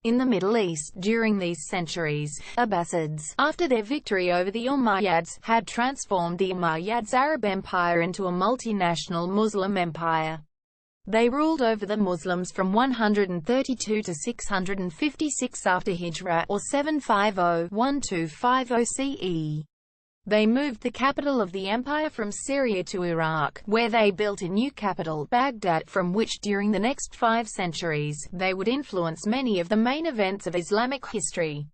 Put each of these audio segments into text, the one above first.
In the Middle East, during these centuries, Abbasids, after their victory over the Umayyads, had transformed the Umayyads Arab Empire into a multinational Muslim empire. They ruled over the Muslims from 132 to 656 after Hijra, or 750–1250 CE. They moved the capital of the empire from Syria to Iraq, where they built a new capital, Baghdad, from which during the next 5 centuries, they would influence many of the main events of Islamic history.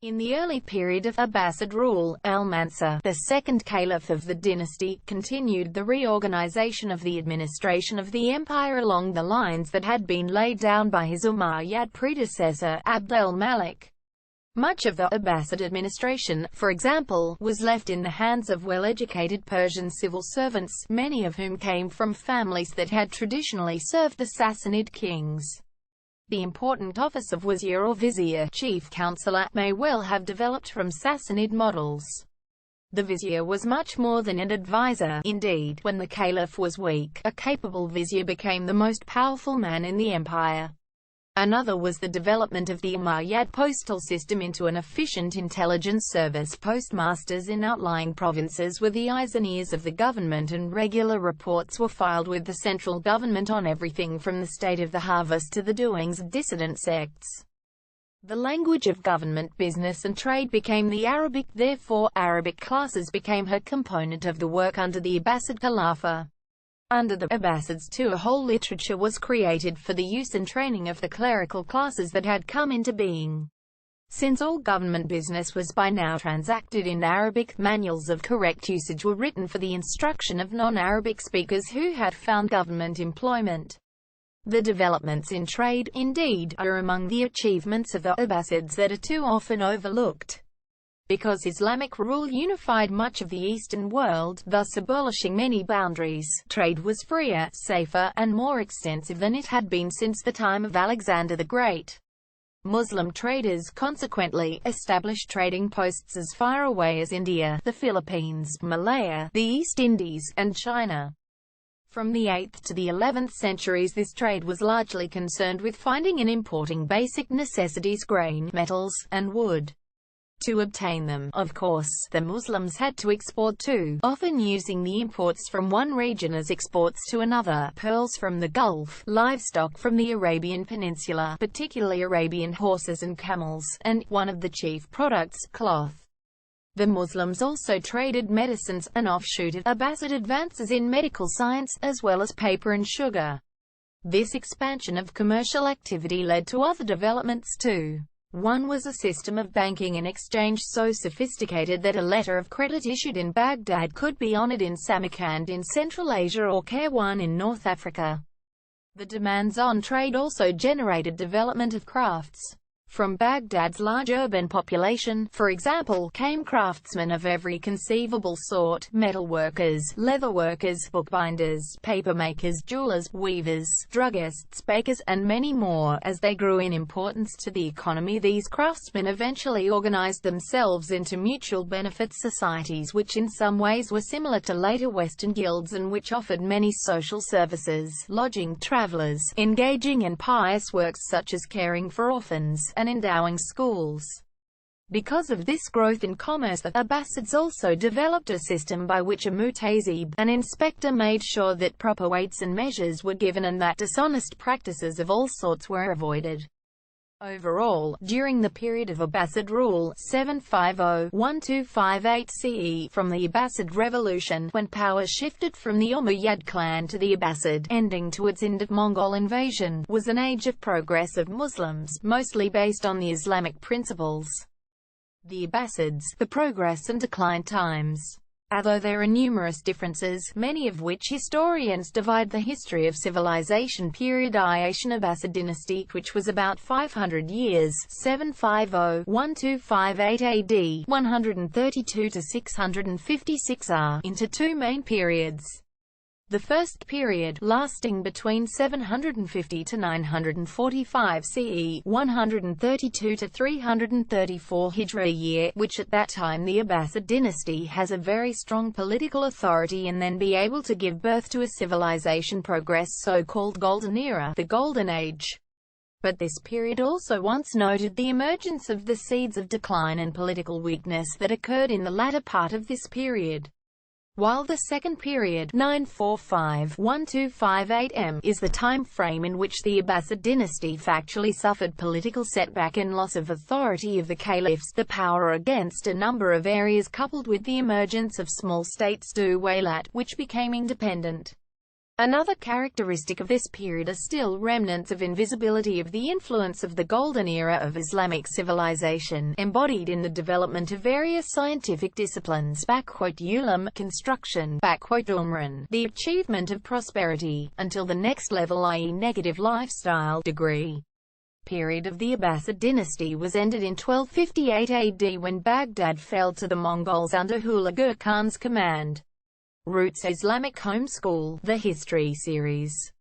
In the early period of Abbasid rule, al-Mansur, the second caliph of the dynasty, continued the reorganization of the administration of the empire along the lines that had been laid down by his Umayyad predecessor, al-Malik. Much of the Abbasid administration, for example, was left in the hands of well-educated Persian civil servants, many of whom came from families that had traditionally served the Sassanid kings. The important office of wazir or vizier, chief counselor, may well have developed from Sassanid models. The vizier was much more than an advisor. Indeed, when the caliph was weak, a capable vizier became the most powerful man in the empire. Another was the development of the Umayyad postal system into an efficient intelligence service. Postmasters in outlying provinces were the eyes and ears of the government, and regular reports were filed with the central government on everything from the state of the harvest to the doings of dissident sects. The language of government, business and trade became the Arabic, therefore, Arabic classes became a component of the work under the Abbasid Khilafah. Under the Abbasids too, a whole literature was created for the use and training of the clerical classes that had come into being. Since all government business was by now transacted in Arabic, manuals of correct usage were written for the instruction of non-Arabic speakers who had found government employment. The developments in trade, indeed, are among the achievements of the Abbasids that are too often overlooked. Because Islamic rule unified much of the Eastern world, thus abolishing many boundaries, trade was freer, safer, and more extensive than it had been since the time of Alexander the Great. Muslim traders consequently established trading posts as far away as India, the Philippines, Malaya, the East Indies, and China. From the 8th to the 11th centuries, this trade was largely concerned with finding and importing basic necessities, grain, metals, and wood. To obtain them, of course, the Muslims had to export too, often using the imports from one region as exports to another: pearls from the Gulf, livestock from the Arabian Peninsula, particularly Arabian horses and camels, and, one of the chief products, cloth. The Muslims also traded medicines, an offshoot of Abbasid advances in medical science, as well as paper and sugar. This expansion of commercial activity led to other developments too. One was a system of banking and exchange so sophisticated that a letter of credit issued in Baghdad could be honored in Samarkand in Central Asia or Kairouan in North Africa. The demands on trade also generated development of crafts. From Baghdad's large urban population, for example, came craftsmen of every conceivable sort: metalworkers, leatherworkers, bookbinders, papermakers, jewelers, weavers, druggists, bakers, and many more. As they grew in importance to the economy, these craftsmen eventually organized themselves into mutual benefit societies, which in some ways were similar to later Western guilds and which offered many social services, lodging travelers, engaging in pious works such as caring for orphans, and endowing schools. Because of this growth in commerce, the Abbasids also developed a system by which a mutazib, an inspector, made sure that proper weights and measures were given and that dishonest practices of all sorts were avoided. Overall, during the period of Abbasid rule, 750–1258 CE, from the Abbasid Revolution, when power shifted from the Umayyad clan to the Abbasid, ending to its end of Mongol invasion, was an age of progress of Muslims, mostly based on the Islamic principles. The Abbasids, the progress and decline times. Although there are numerous differences, many of which historians divide the history of civilization periodization Abbasid dynasty, which was about 500 years, 750–1258 AD, 132 to 656 R, into two main periods. The first period, lasting between 750 to 945 CE, 132 to 334 Hijra year, which at that time the Abbasid dynasty has a very strong political authority and then be able to give birth to a civilization progress so-called Golden Era, the Golden Age. But this period also once noted the emergence of the seeds of decline and political weakness that occurred in the latter part of this period. While the second period 945–1258 m is the time frame in which the Abbasid dynasty factually suffered political setback and loss of authority of the caliphs, the power against a number of areas coupled with the emergence of small states Umayyads, which became independent. Another characteristic of this period are still remnants of invisibility of the influence of the golden era of Islamic civilization, embodied in the development of various scientific disciplines (ulum, construction, umran, the achievement of prosperity, until the next level, i.e. negative lifestyle degree. Period of the Abbasid dynasty was ended in 1258 AD when Baghdad fell to the Mongols under Hulagu Khan's command. Roots Islamic Homeschool, the History Series.